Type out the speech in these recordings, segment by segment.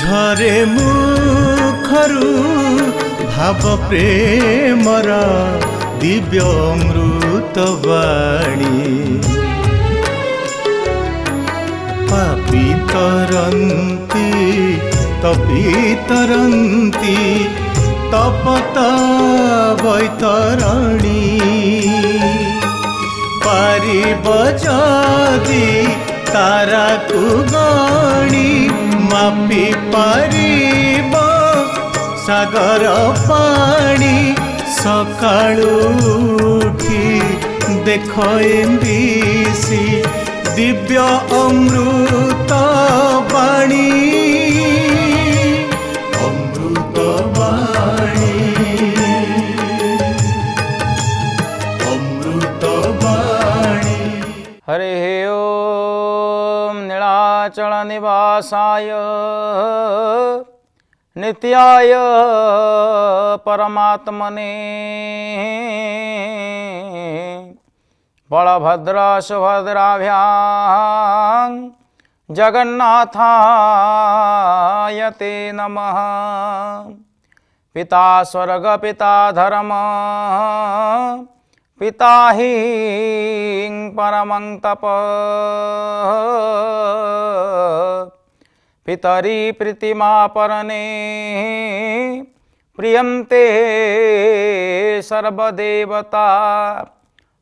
ଝରେ ମୁଖରୁ ଭାବ ପ୍ରେମର ଦିବ୍ୟ ଅମୃତ ବାଣୀ ପାପି ତରନ୍ତି ତପି ତରନ୍ତି ତପତ ବୈତରଣୀ ପାରିବ ଯଦି ତାରାକୁ ଗଣି ମାପି ପାରିବ ସାଗର ପାଣି ସକାଳୁ ଉଠି ଦେଖ ଏମ୍ବିସି ଦିବ୍ୟ ଅମୃତ ବାଣୀ ଅମୃତ ବାଣୀ ଅମୃତ ବାଣୀ। हरे ओम नीलाचल निवासाय नित्याय परमात्मने बलभद्र सुभद्राभ्यां जगन्नाथाय ते नमः। पिता स्वर्ग पिता धर्म पिता हि परमं तप पितरी प्रीतिमा परने प्रियंते सर्वदेवता।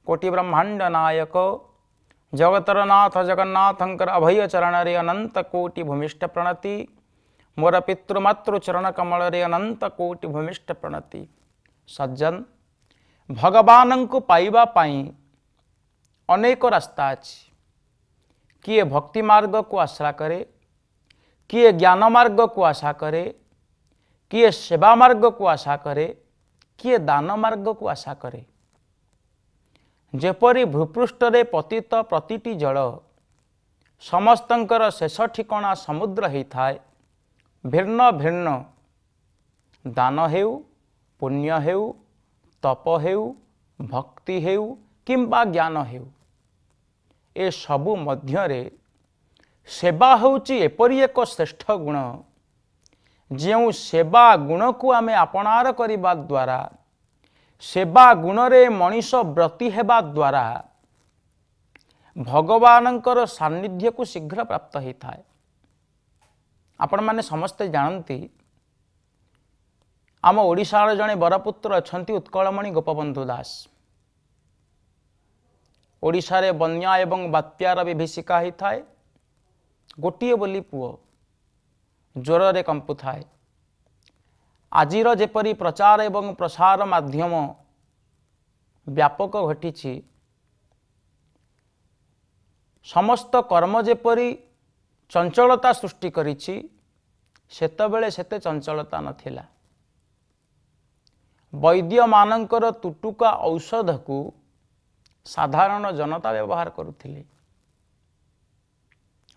कोटि ब्रह्मांड नायक जगतर नाथ जगन्नाथंकर अभय चरण रे अनंत कोटि भूमिष्ठ प्रणति। मोर पितृमातृ चरण कमल रे अनंत कोटि भूमिष्ठ प्रणति। सज्जन भगवान को पाइबा पाई अनेक रास्ता अच्छी। किए भक्ति मार्ग को आश्रा करे, किए ज्ञान मार्ग को आशा करे, किए सेवा मार्ग को आशा करे, किए दान मार्ग को आशा करे। जेपरी भूपृष्ठ रे पतित प्रतिटी जल समस्तंकर शेष ठिकणा समुद्र होता है। भिन्न भिन्न दान हेउ पुण्य हेउ तप हेउ भक्ति हेउ किंबा ज्ञान हेउ ए सबु मध्यरे सेवा होउची एपरी एक श्रेष्ठ गुण जो सेवा गुण को आमे अपनार करिबा द्वारा सेवा गुण रे मनीष व्रती हेबा द्वारा भगवानंकर सान्निध्य को शीघ्र प्राप्त होता है। आपण माने समस्ते जानती आम ओडिशार जड़े बरपुत्र अच्छा उत्कलमणि गोपबंधु दास। ओडिशा रे बन्या एवं बात्यार विभीषिका होता है। गोटिए बोली पुओ ज्वर रे कंपु थाए। आजिर जेपरी प्रचार एवं प्रसार माध्यम व्यापक घटी समस्त कर्म जेपरी चंचलता सृष्टि करिछि सेतबेले सेते चंचलता नथिला। वैद्य मानकर तुटुका औषध को साधारण जनता व्यवहार करुथिले।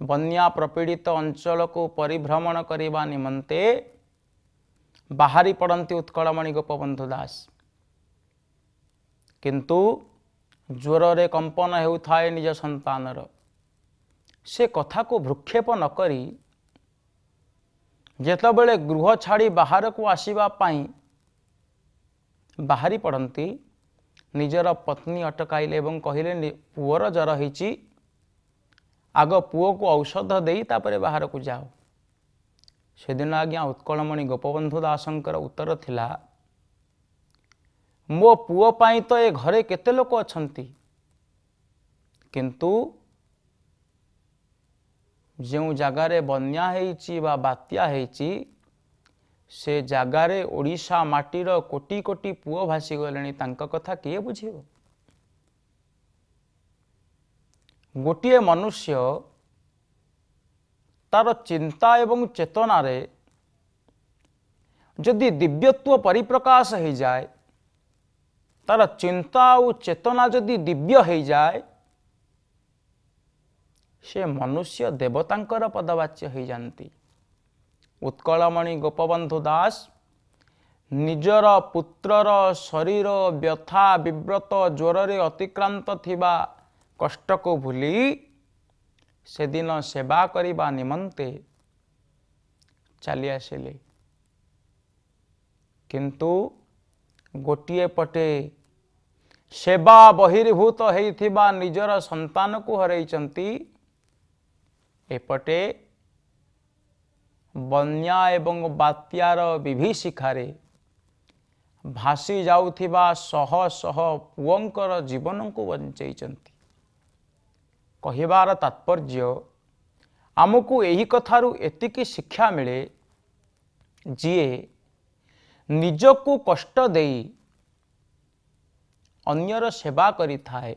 बन्या प्रपीड़ित अंचल को परिभ्रमण करने निमंते बाहरी पड़ती उत्कलमणि गोपबंधु दास। किंतु ज्वर रे कंपन हेउथाए निज संतानर से कथा को भ्रुक्षेप न करी जेतबेले गृह छाड़ी बाहर को आसीबा पाई बाहरी पड़ती निजर पत्नी अटकाइले एवं कहले पुअर जर होइछि आग पुओ को औषध देई तापरे बाहर को जाओ। सेदिन आज्ञा उत्कलमणि गोपबंधु दासंकर उत्तर थिला मो पुओ पाई तो ए घरे केते लोक अछंती किंतु जो जगार बन्या हेइछि बा बात्या हेइछि से जगार ओडिशा माटीर कोटी कोटी पुओ भासी गलेनी तांका कथा किए बुझिबो। गोटिए मनुष्य तार चिंता एवं चेतना रे जदि दिव्यत्व परिप्रकाश हो जाए तार चिंता और चेतना जदि दिव्य हो जाए से मनुष्य देवतांकर पदवाच्य हो जाती। उत्कलमणि गोपबंधु दास निजर पुत्रर शरीर व्यथा विव्रत ज्वर रे अतिक्रांत थिबा कष्ट को भूली से दिन सेवा करिबा निमंते चली आसिले किंतु गोटिए पटे सेवा बहिर्भूत होइथिबा निजर संतान को हरैचंती एपटे बन्या एवं बात्यार विभीषिखारे भासी जाउथिबा शह शह पुओंकर जीवन को बंचैचंती। कहिबार तात्पर्य आमको यही कथारू एतिकी शिक्षा मिले जिए निजको कष्ट देई अन्यर सेवा करि थाए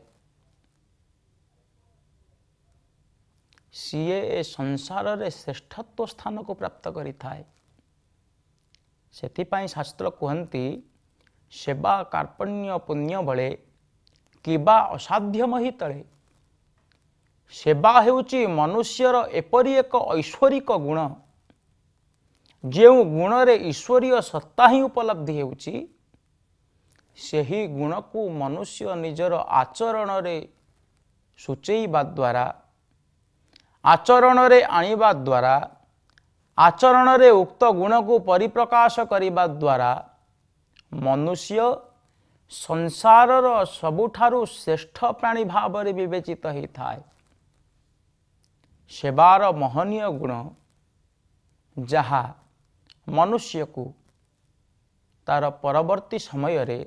सीए ए संसार रे श्रेष्ठत्व स्थान को प्राप्त करि थाए। सेथिपाई शास्त्र कहती सेवा कार्पण्य पुण्य बळे किबा असाध्यमहि तळे। सेवा हेउची मनुष्यर एपरी एक ऐश्वरिक गुण जो गुण रे ईश्वरीय सत्ता ही उपलब्धि हेउची सेही गुण को मनुष्य निजर आचरण रे सूचैबा द्वारा आचरण रे आनिबा द्वारा आचरण रे उक्त गुण को परिप्रकाश करिबा द्वारा मनुष्य संसारर सबुठारु श्रेष्ठ प्राणी भाव रे विवेचित होइथाय। सेवार महनीय गुण जहा मनुष्य को तार परवर्ती समय रे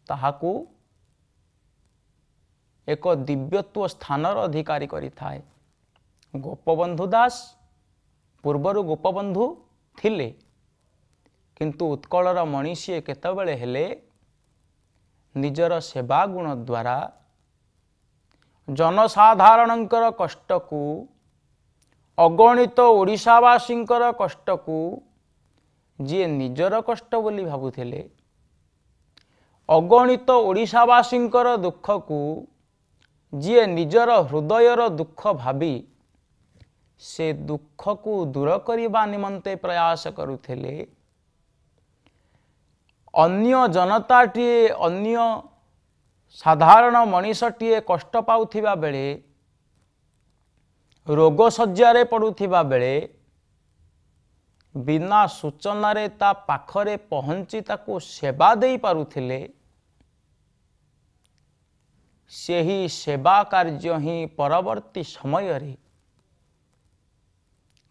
ताहाकू एक दिव्यत्व स्थानर अधिकारी करि थाए। गोपबंधु दास पूर्वरु गोपबंधु थिले किंतु उत्कलर मनीषी केतबेले हेले निजर सेवा गुण द्वारा जनसाधारणंकर कष्ट को अगणित ओडिशावासींकर कष्ट को जी निजर कष्ट बोली भाबुथिले अगणित ओडिशावासींकर दुख को जी निजर हृदयर दुख भाबी से दुख को दूर करने निमंते प्रयास करुथिले। अन्य जनताटीए अन्य साधारण मनीषटीए कष्ट पाउथिबा बेले रोग सज्जारे पड़ुथिबा बेले बिना सूचना रे ता पाखरे पहुंची ताकू सेवा देई पारुथिले। सेही सेवा कार्य ही परवर्ती समय रे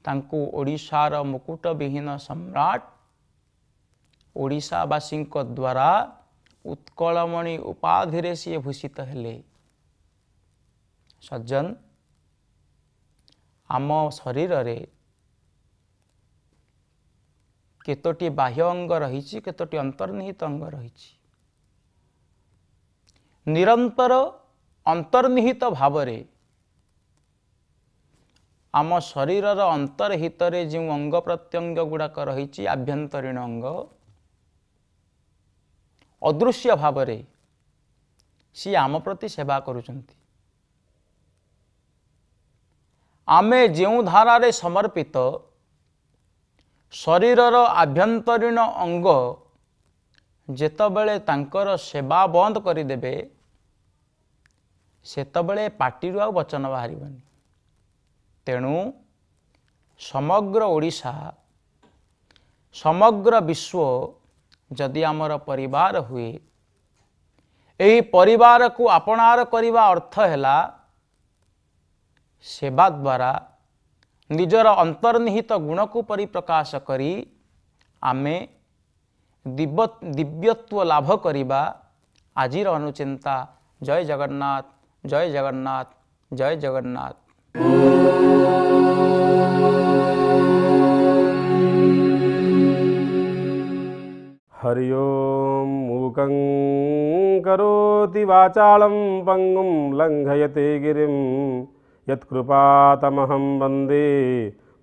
तांकू ओडिशार मुकुट विहीन सम्राट ओडिशावासी द्वारा उत्कलमणि उपाधि रे सी भूषित हेले। सज्जन आम शरीर रे केतोटी बाह्य अंग रही केतोटी अंतर्निहित अंग रही निरंतर अंतर्निहित भावरे आम शरीरर अंतर्हित रे जो अंग प्रत्यंग गुड़ाक रही आभ्यंतरीण अंग अदृश्य भावरे सी आम प्रति सेवा करुचंती। आमे जो धारारे समर्पित शरीरर आभ्यंतरीण अंग जेतबेले तांकर सेवा बंद करदेबे सेतबेले पाटिरु आ वचन बाहरिबनी। तेणु समग्र ओडिशा समग्र विश्व जदि आमर परिवार हुए एही परिवार को आपणार करिबा अर्थ हैला सेवा द्वारा निजर अंतर्निहित गुण को परिप्रकाश करी आमे दिव्यत्व लाभ करिबा आजिर अनुचिंता। जय जगन्नाथ जय जगन्नाथ जय जगन्नाथ। हरि ओम मूकं करोति वाचालं पंगुं लंघयते गिरिं यत्कृपातमहं वन्दे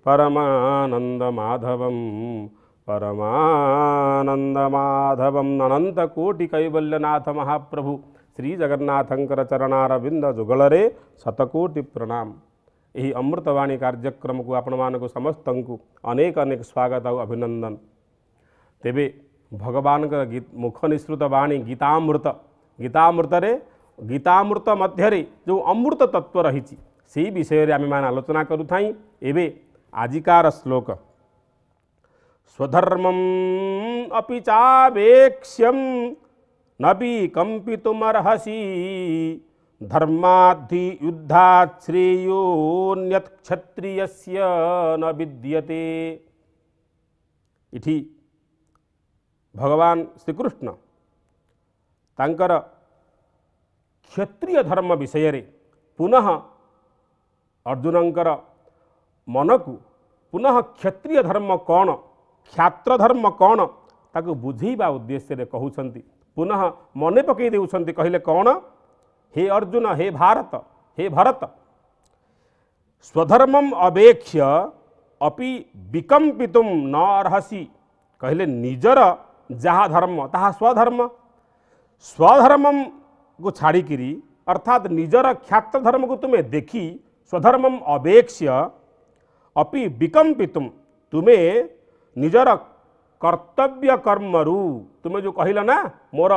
परमानन्दमाधवं परमानन्दमाधवं अनंतकोटिकैवल्यनाथ महाप्रभु श्री जगन्नाथंकर चरणारविंद जुगलरे शतकोटि प्रणाम। यही अमृतवाणी कार्यक्रम को आपण मानक समस्त को अनेक अनेक स्वागत और अभिनंदन। तेबे भगवान मुख निसृत वाणी गीतामृत गीतामृत मध्य जो अमृत तत्व रही से विषय रे आम मान आलोचना करूँ। एवं आजिकार श्लोक स्वधर्मम अपि चावेक्ष्यम नपि कंपितुमर्हसि धर्माद्धि युद्धात् श्रेयोन्यत् क्षत्रियस्य न विद्यते। इठी भगवान श्रीकृष्ण तांकर क्षत्रिय धर्म विषय रे पुनः अर्जुनंकर मन को पुनः क्षत्रिय धर्म कौन क्षात्र धर्म कौन ताकू बुझेबा उद्देश्य कहउछंती पुनः मने पकई देउछंती कहले कौन हे अर्जुन हे भरत स्वधर्मम अवेक्ष्य अपि विकंपितुम न अर्हसि कहले निजर जहा धर्म ताहा स्वधर्म स्वधर्मम को छाड़िकी अर्थात निजर क्षात्र धर्म को तुम्हें देखी स्वधर्मम अवेक्ष्य अपि विकंपितुम तुम्हें निजर कर्तव्य कर्मरु तुम्हें जो कहल ना मोर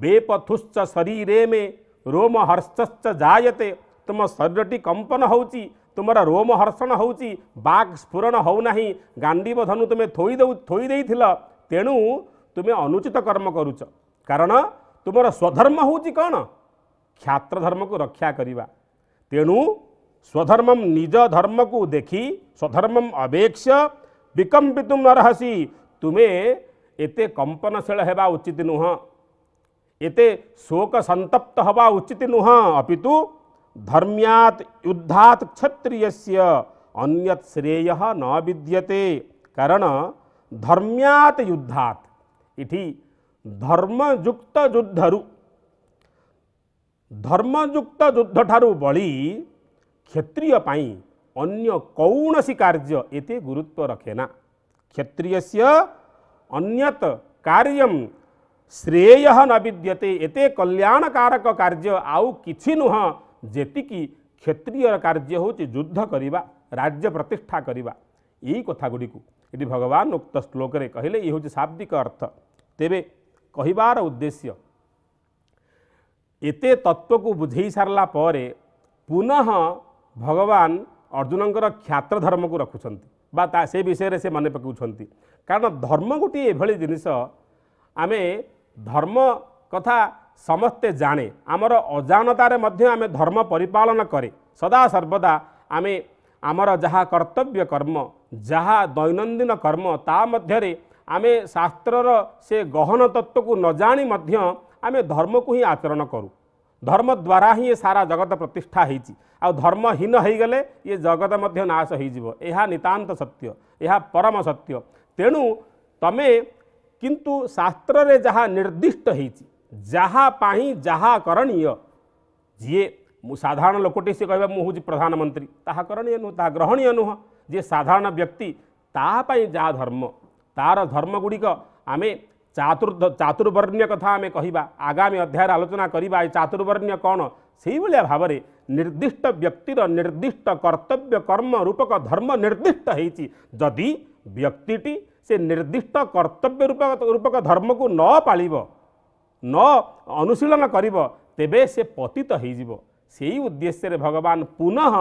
बेपथुश्च शरीरे में रोम हर्षश्च जायते तुम शरीरटी कंपन होउची तुमरा रोम हर्षण होउची बाक स्फुरण होना गांडीव धनु तुम्हें थोई देइथिल तेणु तुम्हें अनुचित कर्म करुच कारण तुमर स्वधर्म होउची कौन क्षात्र धर्म को रक्षा करिवा तेणु स्वधर्मम निज धर्म को देखी स्वधर्मम अवेक्ष्य विकंपितुम नरहसी तुम्हें एते कंपनशील हेबा उचित नुह एते शोक संतप्त हवा उचित नुह अपितु धर्म्यात् युद्धात् क्षत्रियस्य अन्यत् श्रेयः न विद्यते कारण धर्म्यात् युद्धात् इठी धर्मयुक्त युद्ध ठारू बड़ी क्षत्रिय पाई अन्य कौनसी कार्य एते गुरुत्व रखेना क्षत्रियस्य अन्यत कार्यम श्रेयः न विद्यते एते कल्याणकारक कार्य आउ किछि नुह जेतिकी क्षत्रिय कार्य होची युद्ध करिबा राज्य प्रतिष्ठा करिबा यही कथा गुडी को इति भगवान उक्त श्लोक रे कहले ये होची शाब्दिक अर्थ तेबे कहिबार उद्देश्य एते तत्व को बुझेई सारला परे पुनः भगवान अर्जुनंकर क्षात्र धर्म को रखुछंती बा से विषय से मन पकाउछंती कारण धर्म गोटे एभली जिनिस आमे धर्म कथा समस्ते जाने आमर अजानतारे मध्य आमे धर्म परिपालन करे सदा सर्वदा आमे आमर जहा कर्तव्य कर्म जहा दैनंदिन कर्म ता मध्यरे आमे शास्त्रर से गहन तत्व को न जानी मध्य आमे धर्म को ही आचरण करूँ धर्म द्वारा ही ये सारा जगत प्रतिष्ठा होती आ धर्महीन हो गले ये जगत मध्य नाश हो यह नितांत सत्य यह परम सत्य तेणु तमे किंतु शास्त्र रे जहाँ निर्दिष्ट होती जहाँ पाही जहाँ करणीय जी साधारण लोकटी से कह मुझे प्रधानमंत्री ताहा करणीय नुह ताहा ग्रहणीय नुह जी साधारण व्यक्ति ताहापाई जहाँ धर्म तार धर्म गुड़िक आमे चातुर्वर्ण्य कथा आमे कहिबा आगामी अध्याय आलोचना करिबा चातुर्वर्ण्य कौन से भाया भाव में निर्दिष्ट व्यक्तिर निर्दिष्ट कर्तव्य कर्म रूपक धर्म निर्दिष्ट होती जदि व्यक्तिटी से निर्दिष्ट कर्तव्य रूपक धर्म को न पालिब न अनुशीलन करिब तेबे से पतित होइजिब सेही उद्देश्य भगवान पुनः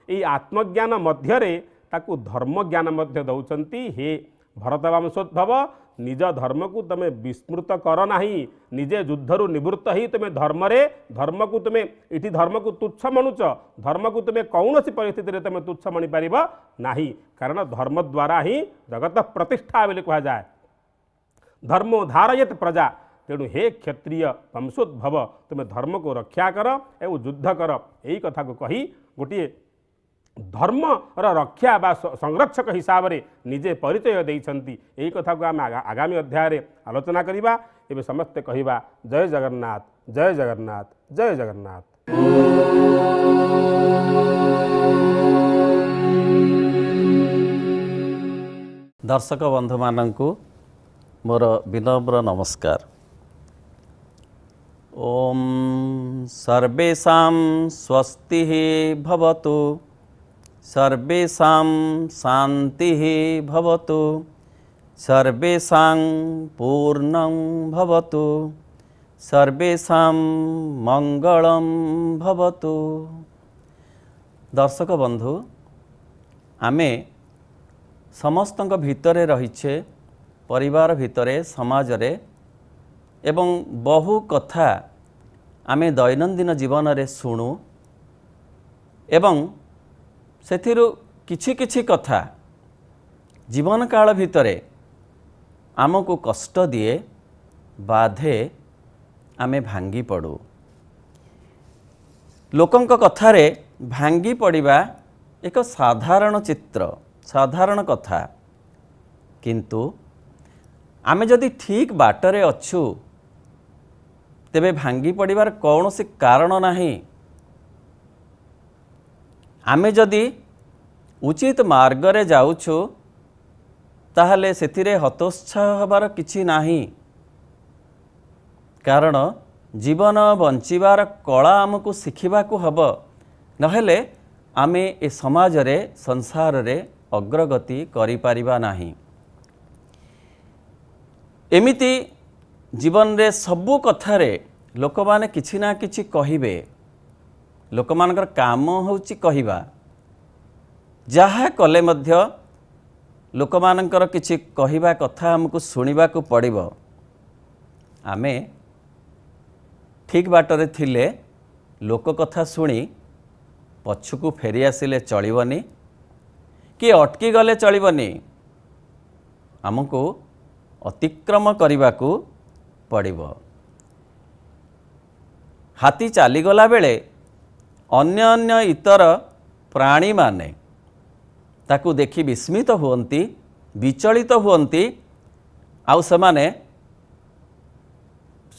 ये आत्मज्ञान मध्यरे ताकू धर्म ज्ञान मध्य दौचंती हे भरतवंशोद्भव निज धर्म को तुम्हें विस्मृत कर नाही निजे युद्धरु निवृत्त ही तुम्हें धर्म को तुम्हें इति धर्म को तुच्छ मनुच धर्म को तुम्हें कौन सी परिस्थिति तुम्हें तुच्छ मणि पार नाही कारण धर्म द्वारा ही जगत प्रतिष्ठा बोली कह जाए धर्मो धारयत प्रजा तेणु हे क्षत्रिय वंशोद्भव तुम्हें धर्म को रक्षा कर एवं युद्ध कर यही कथा को कही गोटे धर्म रक्षा बा संरक्षक हिसाब से निजे परिचय देइछंती यही कथा को आम आगामी अध्याय आलोचना करिबा एबे समस्ते कहिबा जय जगन्नाथ जय जगन्नाथ जय जगन्नाथ। दर्शक बंधु मानंकु मोर विनम्र नमस्कार। ओम सर्वेषां स्वस्ति भवतु सर्वेषां शान्तिः भवतु सर्वेषां पूर्णं भवतु सर्वेषां मंगलम भवतु। दर्शक बंधु आमे समस्तक भितरे रहिछे परिवार भितरे समाज रे एवं बहु कथा आमे दैनंदिन जीवन रे शुणु एवं सेथिरु किछि किछि कथा जीवन काल भितरे आमको कष्ट दिए बाधे आमे भांगी पड़ू। लोकंक कथारे भांगी पड़िबा एक साधारण चित्र साधारण कथा, किंतु आमे जदि ठीक बाटरे अच्छु तेबे भांगी पड़िबार कौनसी कारण नहीं। आमे जदि उचित मार्ग रे जाउछु ताहले सेथिरे हतोत्साह हबार किछि नाही, कारण जीवन बंचिबार कला आमको शिखिबाकू हब, नहेले आमे ए समाज रे संसार रे अग्रगति करि पारिबा नाही। एमिति जीवन रे सबु कथारे लोक माने किछि ना किछि कहिबे, लोक मानकर काम होउची कहिबा, जहा कले मध्य लोक मानकर किछि कहिबा कथा हमको सुनिबा को पड़िबो। आमे ठीक बाटरे थिले लोक कथा शुणी पछुकू फेरी आसिले चलिबनी कि अटकी गले चलिबनी, आमको अतिक्रम करिबाकू पड़िबो। हाथी चलीगला बेले अन्य अन्य इतर प्राणी माने ताकू देखि विस्मित हुअन्ति, विचलित हुअन्ति, आउ समाने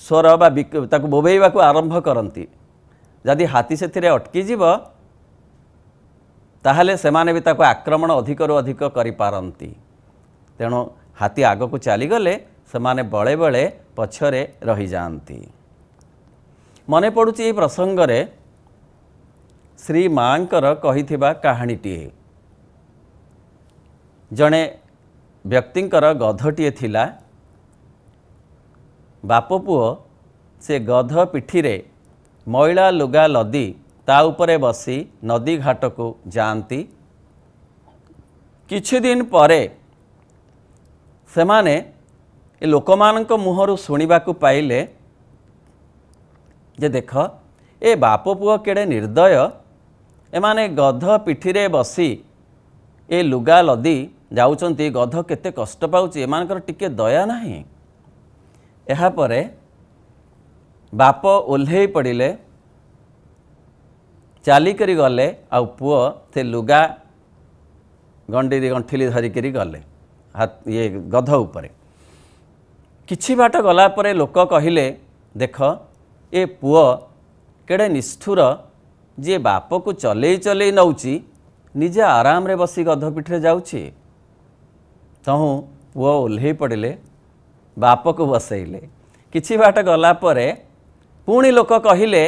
स्वर बा ताकू बोबेइबाकू आरंभ करती। जदि हाथी सेथिरे अटकी जीव ताहले सेमाने भी ताकू आक्रमण अधिकरू अधिक करि पारंती। तेणु हाथी आगकू चलीगले सेमाने बळे बळे पछरे रही जाती। मने पड़ुची प्रसंग रे श्री मांकर कहिथिबा कहानीटीए। जणे व्यक्तिंकर गधटीए थिला, बाप पुओ से गध पिठीरे मैला लुगा लदी ता उपरे बसी नदी घाट को जाती। किछि दिन परे सेमाने ए लोकमानक मुहरु सुनिबाकू पाइले जे देख ए बाप पुओ केड़े निर्दय, एमाने गध पिठीरे बसी ए लुगा लदी जाउचंती, गध केते कष्ट पाउची, एमानकर टिके दया नाही। एहा परे बाप ओल्हेई पड़िले, चालिकरी गले, आउ पुओ से लुगा गंडीरी गंठिली धरिकरी गले ये गध उपरे। किछि बाट गला परे लोक कहिले देख ए पुओ केड़े निष्ठुर, जे बाप को चलेई चलेई नौची निजे आराम रे बसी गध पिठरे जाउची। तहु पुओ ओल्हेई पड़िले, बाप को बसैले। किछि बाट गला परे पुणी लोक कहिले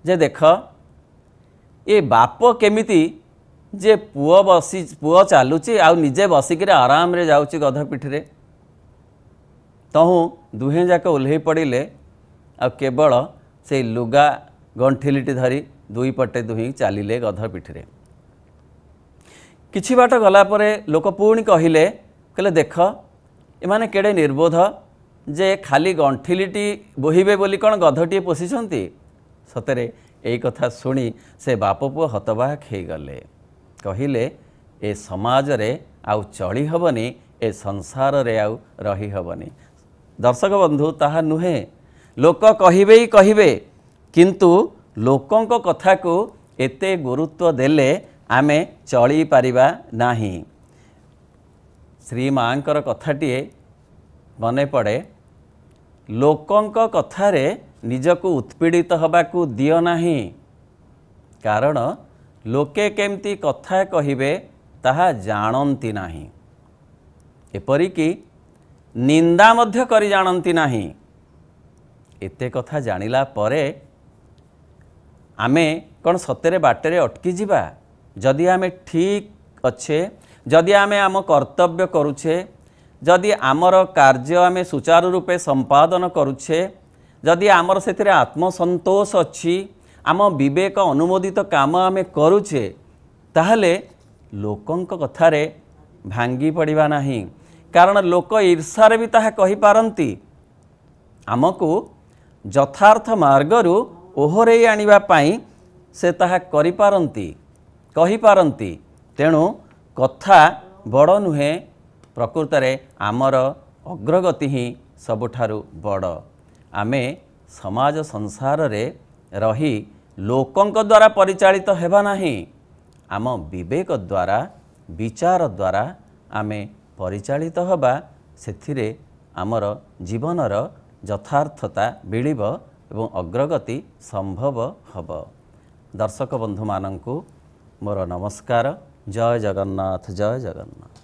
जे देख ए बाप केमिति जे पुओ चालुची आउ निजे बसिक आराम रे जाउची गध पिठरे। तहु दुहे जाक ओल्हेई पड़िले, आ केवल से लुगा गंठिलीटी धरी दुई पटे दुही चलिले गध पिठरे। किछि बाट गला परे लोक पुणी कहिले कहले देख एमाने केड़े निर्बोध, जे खाली गंठिलीटी बोहिबे बोली कौन गधटीए पोषिछंती। सतरे एई कथा सुनी से बाप पुओ हतबाक हो गले, कहिले ए समाज रे आउ चली हबनी, ए संसार रे आउ रही हबनी। दर्शक बंधु ताहा नुहे, लोक कहिबे ही कहिबे, किंतु लोकंक कथा को एते गुरुत्व देले आमे चली पारिबा नाही। श्री मांकर कथाटीए मने पड़े, लोकंक कथारे निजको उत्पीड़ित हबाकू दियो नाही, कारण लोके केमती कथा कहिबे ताहा जानती नाही, एपरिकी निंदा मध्य करि जानती नाही। एते कथा जानिला परे आमे कौन सतेरे बाटेरे अटकी जिबा? जदि आमे ठीक अच्छे, जदि आमे आम कर्तव्य करुछे, जदि आमर कार्य आमे सुचारू रूपे संपादन करुछे, जदि आमर सेतिरे आत्मसंतोष अच्छी, आम विवेक अनुमोदित काम आमे करुछे, ताहले लोकंक कथारे भांगी पड़िबा नाही। कारण लोक ईर्षारे भी ताहा कहि पारंती आमको यथार्थ मार्गरू ओहरे आनिबा पाई से ताहा करि पारंती कहि पारंती। तेणु कथा बड़ नुहे, प्रकृत रे आमर अग्रगति ही सबुठारु बड़। आमे समाज संसार रे रही लोकंक द्वारा परिचालित हेबा नाही, आम विवेक द्वारा विचार द्वारा आमे परिचालित हबा, सेथिरे आमर जीवनर यथार्थता मिलिब एवं अग्रगति संभव हब। दर्शक बंधु मानंकु मोर नमस्कार। जय जगन्नाथ, जय जगन्नाथ।